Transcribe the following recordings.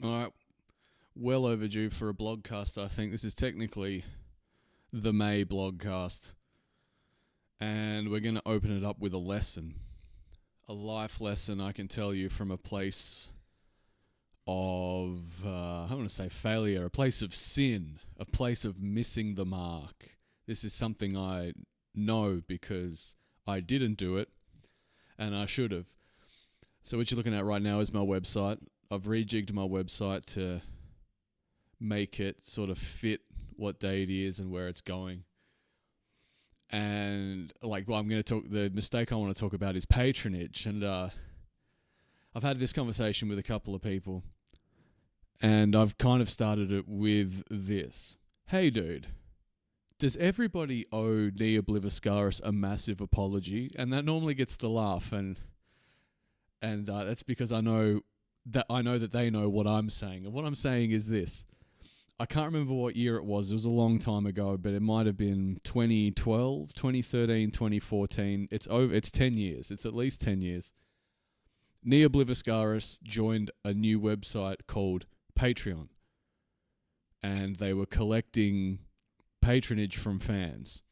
All right, well overdue for a blogcast, I think. This is technically the May blogcast. And we're going to open it up with a lesson. A life lesson, I can tell you, from a place of, I don't want to say failure, a place of sin, a place of missing the mark. This is something I know because I didn't do it, and I should have. So what you're looking at right now is my website. I've rejigged my website to make it sort of fit what day it is and where it's going. And the mistake I want to talk about is patronage. And I've had this conversation with a couple of people, and I've kind of started it with this. Hey dude, does everybody owe Nia Bliviscaris a massive apology? And that normally gets the laugh, and that's because I know that they know what I'm saying. And what I'm saying is this. I can't remember what year it was. It was a long time ago, but it might have been 2012, 2013, 2014. It's 10 years. It's at least 10 years. Nia Bliviscaris joined a new website called Patreon. And they were collecting patronage from fans.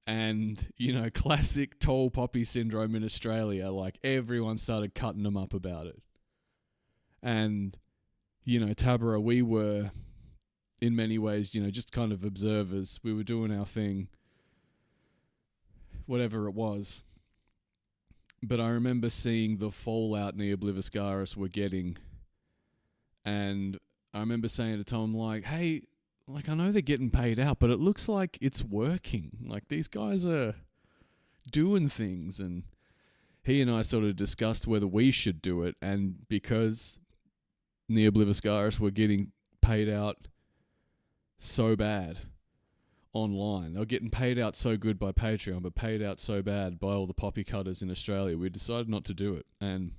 And, classic tall poppy syndrome in Australia, like everyone started cutting them up about it. And, Tabara, we were, in many ways, just kind of observers. We were doing our thing, whatever it was. But I remember seeing the fallout Nia Bliviscaris were getting. And I remember saying to Tom, hey, I know they're getting paid out, but it looks like it's working. Like, these guys are doing things. And he and I sort of discussed whether we should do it. And because Nia Bliviscaris were getting paid out so bad online, they were getting paid out so good by Patreon, but paid out so bad by all the poppy cutters in Australia, we decided not to do it. And,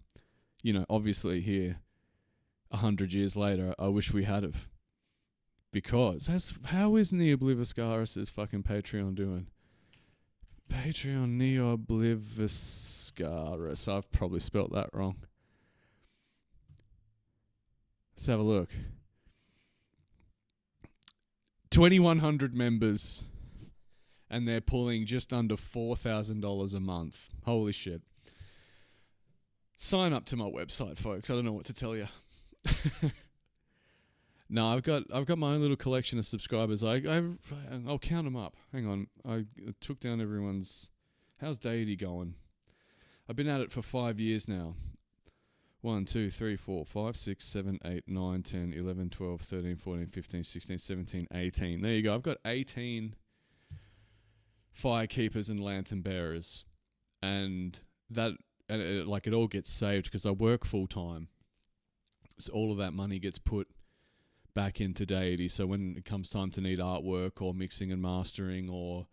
obviously here, 100 years later, I wish we had have. Because how is Nia Bliviscaris' fucking Patreon doing? Patreon Nia Bliviscaris. I've probably spelt that wrong. Let's have a look. 2,100 members, and they're pulling just under $4,000 a month. Holy shit. Sign up to my website, folks. I don't know what to tell you. No, I've got my own little collection of subscribers. I'll count them up. Hang on. I took down everyone's... How's Deity going? I've been at it for 5 years now. 1, 2, 3, 4, 5, 6, 7, 8, 9, 10, 11, 12, 13, 14, 15, 16, 17, 18. There you go. I've got 18 firekeepers and lantern bearers. And it all gets saved because I work full time. So all of that money gets put back into Deity. So when it comes time to need artwork or mixing and mastering or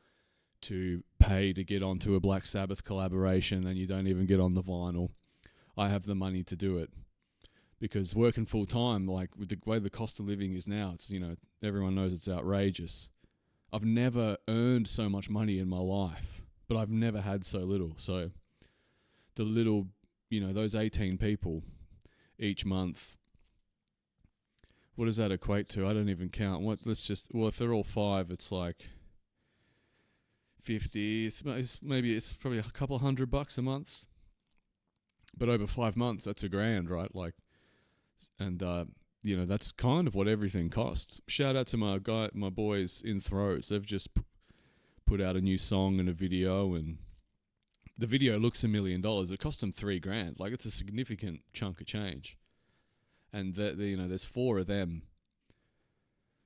to pay to get onto a Black Sabbath collaboration and you don't even get on the vinyl, I have the money to do it. Because working full time, with the way the cost of living is now, it's, everyone knows it's outrageous. I've never earned so much money in my life, but I've never had so little. So the little, those 18 people each month, what does that equate to? I don't even count. If they're all 5, it's like 50. It's probably a couple $100 a month. But over 5 months, that's $1,000, right? That's kind of what everything costs. Shout out to my boys in Throws. They've just put out a new song and a video, and the video looks $1 million. It cost them $3,000. It's a significant chunk of change. And there's 4 of them,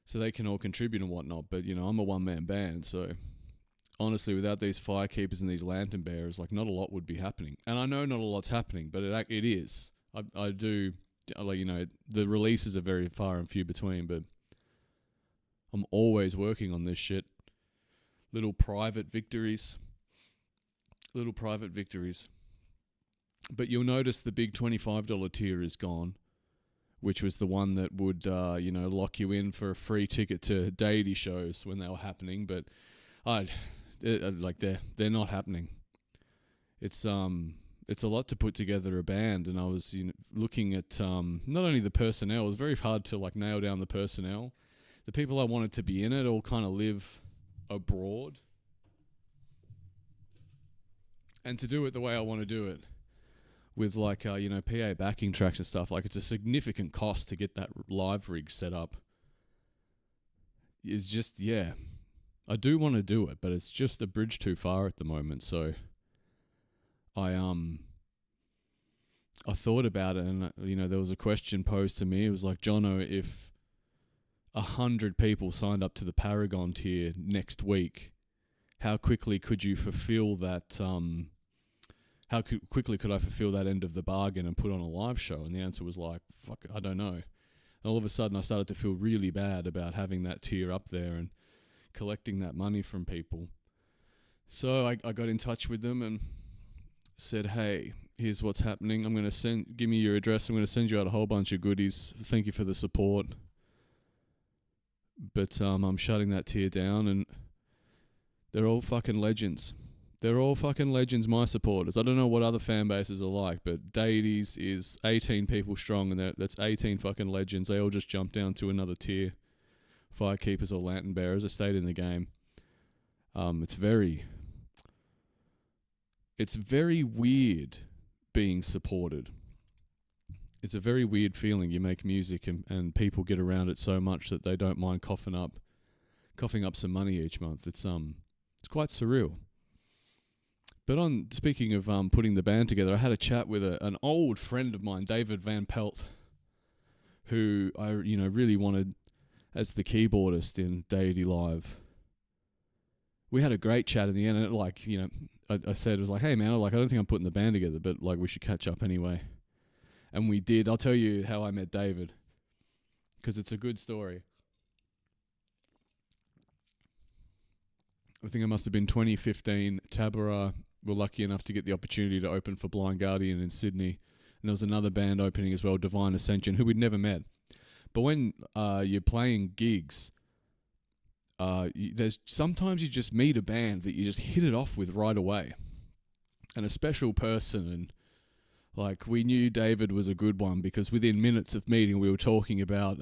so they can all contribute and whatnot. But I'm a one-man band, so honestly, without these firekeepers and these lantern bearers, not a lot would be happening. And I know not a lot's happening, but it is. I do, the releases are very far and few between, but I'm always working on this shit. Little private victories. But you'll notice the big $25 tier is gone, which was the one that would, lock you in for a free ticket to Deity shows when they were happening. But they're not happening. It's it's a lot to put together a band, and I was looking at not only the personnel. It was very hard to like nail down the personnel. The people I wanted to be in it all kind of live abroad, and to do it the way I want to do it, with like PA backing tracks and stuff, like it's a significant cost to get that live rig set up. It's just I do want to do it, but it's just a bridge too far at the moment. So I thought about it, and there was a question posed to me. It was like, Jono, if 100 people signed up to the Paragon tier next week, how quickly could you fulfill that? How quickly could I fulfill that end of the bargain and put on a live show? And the answer was like, fuck, I don't know. And all of a sudden, I started to feel really bad about having that tier up there and collecting that money from people. So I got in touch with them and said, hey, here's what's happening. Give me your address. I'm going to send you out a whole bunch of goodies. Thank you for the support. But I'm shutting that tier down, and they're all fucking legends. They're all fucking legends, my supporters. I don't know what other fan bases are like, but Deity's is 18 people strong, and that's 18 fucking legends. They all just jumped down to another tier. Firekeepers or lantern bearers. I stayed in the game. It's very weird being supported. It's a very weird feeling. You make music and people get around it so much that they don't mind coughing up some money each month. It's quite surreal. But speaking of putting the band together, I had a chat with an old friend of mine, David Van Pelt, who I really wanted as the keyboardist in Deity Live. We had a great chat in the end, and I said, it was like, hey man, I don't think I'm putting the band together, but like we should catch up anyway. And we did. I'll tell you how I met David, because it's a good story. I think it must have been 2015. Tabora were lucky enough to get the opportunity to open for Blind Guardian in Sydney. And there was another band opening as well, Divine Ascension, who we'd never met. But when you're playing gigs, there's sometimes you just meet a band that you just hit it off with right away. And a special person. And like we knew David was a good one because within minutes of meeting, we were talking about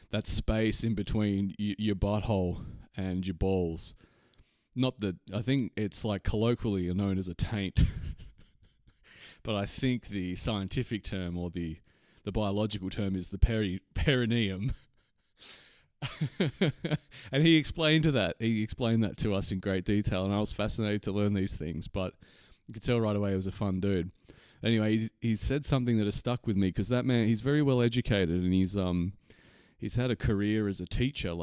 that space in between your butthole and your balls. Not that, I think it's like colloquially known as a taint. But I think the scientific term or the biological term is the perineum. And he explained that to us in great detail, and I was fascinated to learn these things, but you could tell right away he was a fun dude. Anyway, he said something that has stuck with me, because that man, he's very well educated, and he's had a career as a teacher,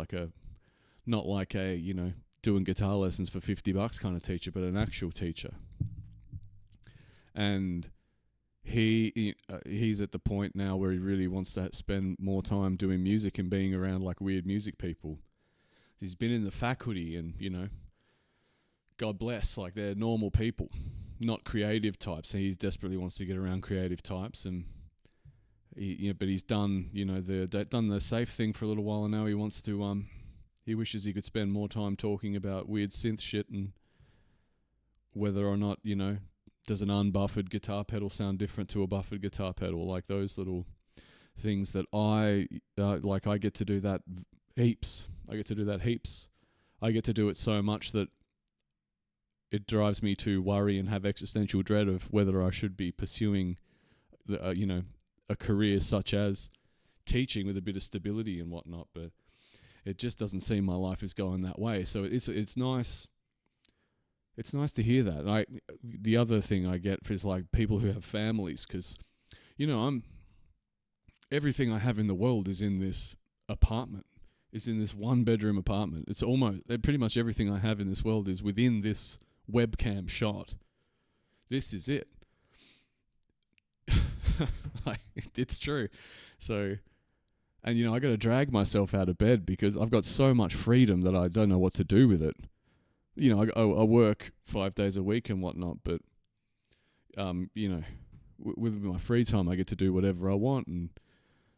not like a doing guitar lessons for $50 kind of teacher, but an actual teacher. And he's at the point now where he really wants to spend more time doing music and being around like weird music people. He's been in the faculty, and God bless, like they're normal people, not creative types. And he desperately wants to get around creative types, and but he's done done the safe thing for a little while, and now he wants to he wishes he could spend more time talking about weird synth shit and whether or not does an unbuffered guitar pedal sound different to a buffered guitar pedal, like those little things that I get to do that heaps. I get to do it so much that it drives me to worry and have existential dread of whether I should be pursuing a career such as teaching with a bit of stability and whatnot. But it just doesn't seem my life is going that way. So it's nice. It's nice to hear that. The other thing I get is like people who have families, because everything I have in the world is in this apartment. It's in this 1-bedroom apartment. It's pretty much everything I have in this world is within this webcam shot. This is it. It's true. So, and I got to drag myself out of bed because I've got so much freedom that I don't know what to do with it. I work 5 days a week and whatnot, but, with my free time, I get to do whatever I want.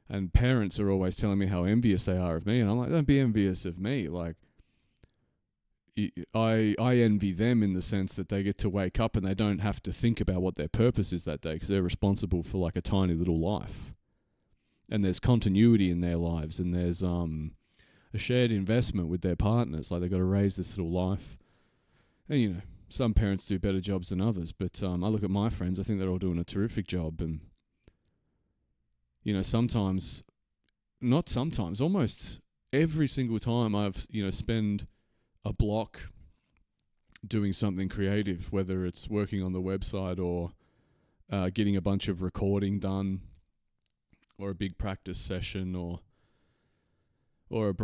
And parents are always telling me how envious they are of me. And I'm like, don't be envious of me. Like, I envy them in the sense that they get to wake up and they don't have to think about what their purpose is that day because they're responsible for like a tiny little life. And there's continuity in their lives, and there's a shared investment with their partners. Like they've got to raise this little life. And, you know, some parents do better jobs than others, but I look at my friends, I think they're all doing a terrific job. And, you know, almost every single time I've, you know, spend a block doing something creative, whether it's working on the website or getting a bunch of recording done, or a big practice session, or a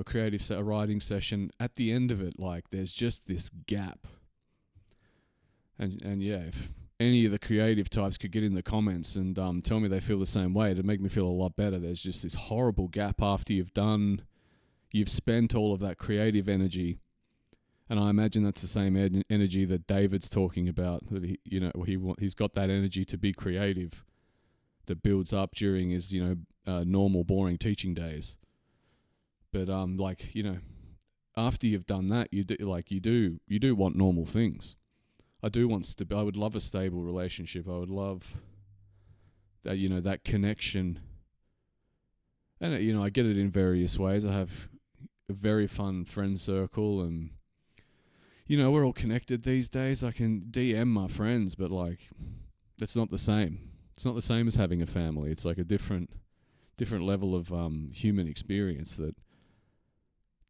creative a writing session. At the end of it, like there's just this gap. And yeah, if any of the creative types could get in the comments and tell me they feel the same way, it'd make me feel a lot better. There's just this horrible gap after you've spent all of that creative energy. And I imagine that's the same energy that David's talking about. That he's got that energy to be creative that builds up during his, normal, boring teaching days. But after you've done that, you do want normal things. I would love a stable relationship. I would love that, that connection. And I get it in various ways. I have a very fun friend circle, and we're all connected these days. I can DM my friends, but that's not the same. It's not the same as having a family. It's like a different level of human experience. That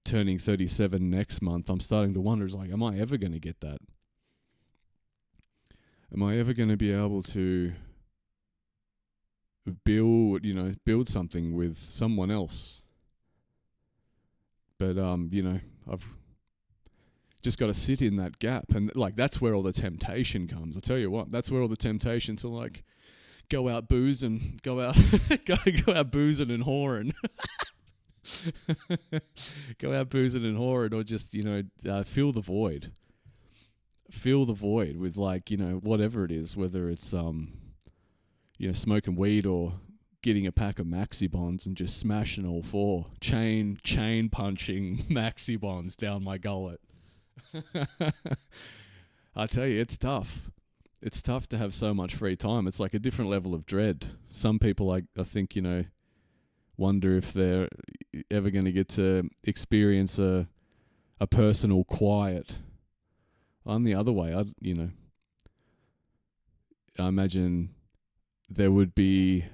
turning 37 next month, I'm starting to wonder, am I ever going to get that? Am I ever going to be able to build something with someone else? But I've just got to sit in that gap, and that's where all the temptation comes. I tell you what, that's where all the temptation to go out boozing and whoring. Go out boozing and whoring, or just fill the void. Fill the void with whatever it is, whether it's smoking weed or getting a pack of maxi bonds and just smashing all four, chain punching maxi bonds down my gullet. I tell you, it's tough. It's tough to have so much free time. It's like a different level of dread. Some people, I think, wonder if they're ever going to get to experience a personal quiet. I'm the other way. I imagine there would be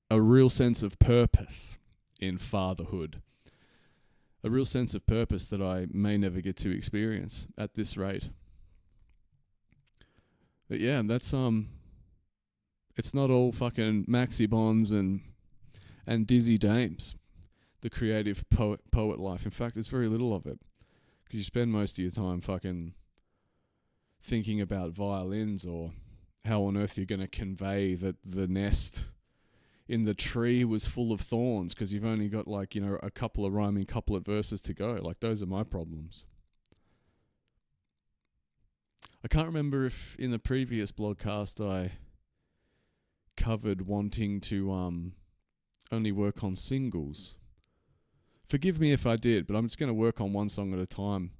a real sense of purpose in fatherhood. A real sense of purpose that I may never get to experience at this rate. But yeah, that's it's not all fucking maxi bonds and dizzy dames, the creative poet life. In fact, there's very little of it, because you spend most of your time fucking thinking about violins, or how on earth you're going to convey that the nest in the tree was full of thorns, because you've only got a couple of rhyming couplet verses to go. Those are my problems. I can't remember if in the previous blogcast I covered wanting to only work on singles. Forgive me if I did, but I'm just going to work on one song at a time.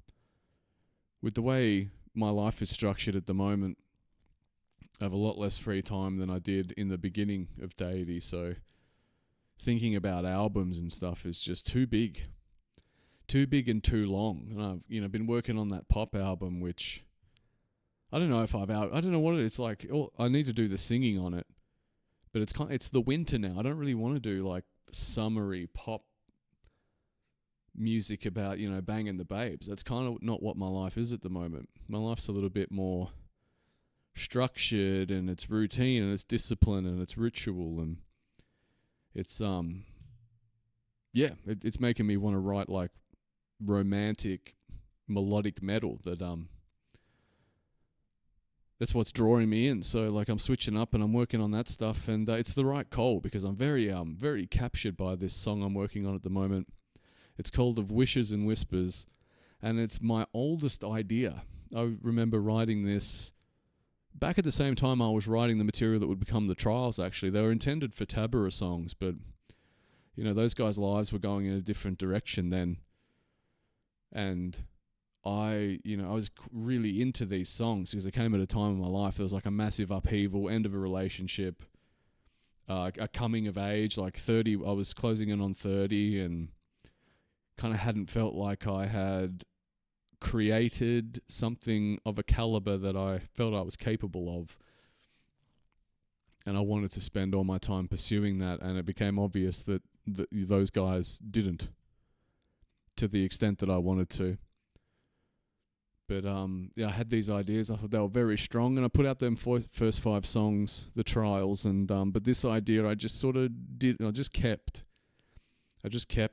With the way my life is structured at the moment, I have a lot less free time than I did in the beginning of Deity, so thinking about albums and stuff is just too big and too long. And I've been working on that pop album, which I don't know what it is. I need to do the singing on it, but it's the winter now. I don't really want to do summery pop music about banging the babes. That's kind of not what my life is at the moment. My life's a little bit more structured, and it's routine, and it's discipline, and it's ritual, and it's it's making me want to write romantic melodic metal. That's what's drawing me in. So I'm switching up and I'm working on that stuff, and it's the right call, because I'm very captured by this song I'm working on at the moment. It's called Of Wishes and Whispers, and it's my oldest idea. I remember writing this back at the same time I was writing the material that would become the Trials. Actually, they were intended for Tabara songs, but those guys' lives were going in a different direction then, and I was really into these songs because it came at a time in my life. There was like a massive upheaval, end of a relationship, a coming of age, like 30. I was closing in on 30 and kind of hadn't felt like I had created something of a caliber that I felt I was capable of. And I wanted to spend all my time pursuing that, and it became obvious that those guys didn't to the extent that I wanted to. But I had these ideas. I thought they were very strong, and I put out them first 5 songs, the trials, and but this idea I just sort of did. I just kept,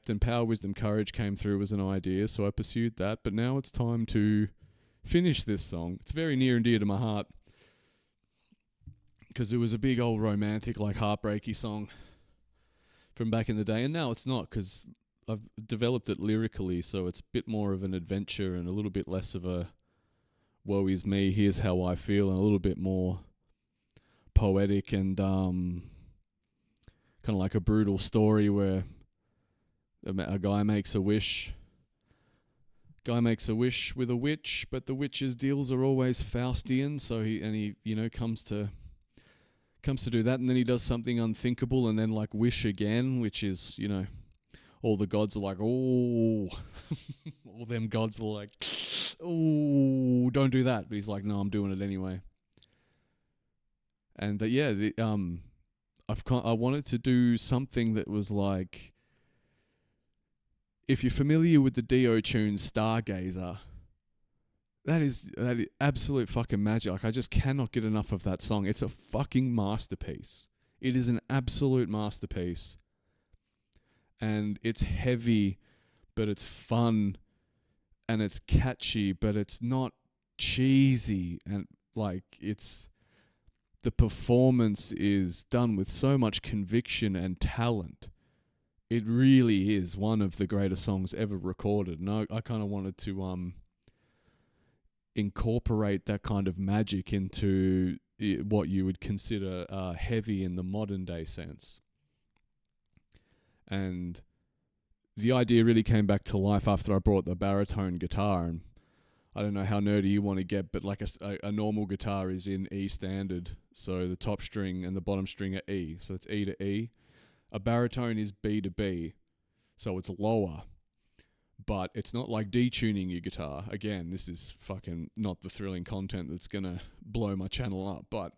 and Power, Wisdom, Courage came through as an idea, so I pursued that. But now it's time to finish this song. It's very near and dear to my heart because it was a big old romantic, like heartbreaky song from back in the day, and now it's not because I've developed it lyrically, so it's a bit more of an adventure and a little bit less of a woe is me, here's how I feel, and a little bit more poetic and kind of like a brutal story where a guy makes a wish. Guy makes a wish with a witch, but the witch's deals are always Faustian, so he comes to do that, and then he does something unthinkable, and then like wish again, which is, all the gods are like, oh, all them gods are like, oh, don't do that. But he's like, no, I'm doing it anyway. And I wanted to do something that was like, if you're familiar with the Dio tune Stargazer, that is absolute fucking magic. Like, I just cannot get enough of that song. It's a fucking masterpiece. It is an absolute masterpiece. And it's heavy, but it's fun, and it's catchy, but it's not cheesy. And like, the performance is done with so much conviction and talent. It really is one of the greatest songs ever recorded. And I kind of wanted to incorporate that kind of magic into what you would consider heavy in the modern day sense. And the idea really came back to life after I brought the baritone guitar. And I don't know how nerdy you want to get, but like a normal guitar is in E standard. So the top string and the bottom string are E. So it's E to E. A baritone is B to B. So it's lower. But it's not like detuning your guitar. Again, this is fucking not the thrilling content that's going to blow my channel up. But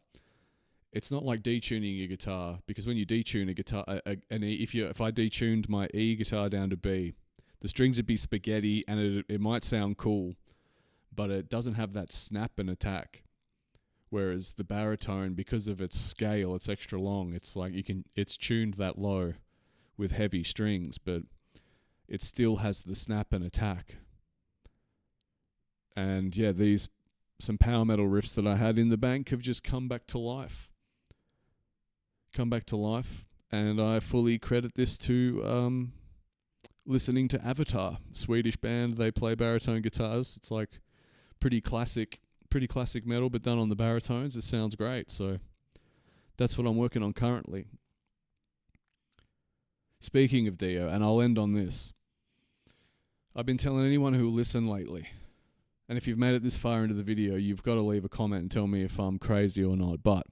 it's not like detuning your guitar, because when you detune a guitar, if I detuned my E guitar down to B, the strings would be spaghetti, and it might sound cool, but it doesn't have that snap and attack. Whereas the baritone, because of its scale, it's extra long. It's like it's tuned that low with heavy strings, but it still has the snap and attack. And yeah, some power metal riffs that I had in the bank have just come back to life. And I fully credit this to listening to Avatar, Swedish band. They play baritone guitars. It's like pretty classic metal, but done on the baritones. It sounds great. So that's what I'm working on currently. Speaking of Dio, and I'll end on this. I've been telling anyone who will listen lately, and if you've made it this far into the video, you've got to leave a comment and tell me if I'm crazy or not. But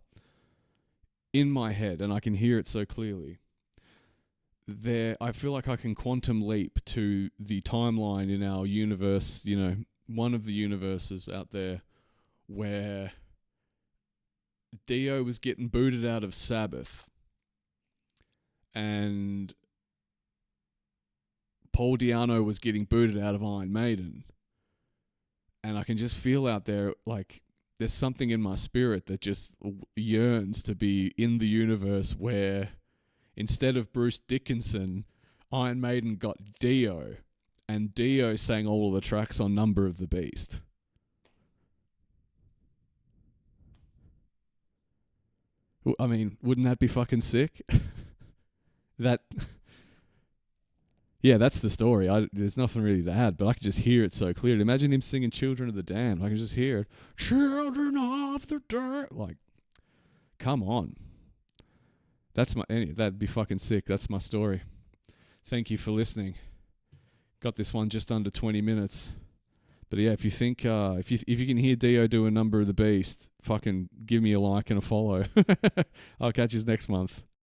in my head, and I can hear it so clearly, I feel like I can quantum leap to the timeline in our universe, one of the universes out there where Dio was getting booted out of Sabbath and Paul Di'Anno was getting booted out of Iron Maiden. And I can just feel out there, like, there's something in my spirit that just yearns to be in the universe where instead of Bruce Dickinson, Iron Maiden got Dio, and Dio sang all of the tracks on Number of the Beast. I mean, wouldn't that be fucking sick? Yeah, that's the story. There's nothing really to add, but I can just hear it so clearly. Imagine him singing Children of the Damned. I can just hear it. Children of the Damned. Like, come on. That'd be fucking sick. That's my story. Thank you for listening. Got this one just under 20 minutes. But But yeah, if you think if you can hear Dio do a number of the beast, fucking give me a like and a follow. I'll catch you next month.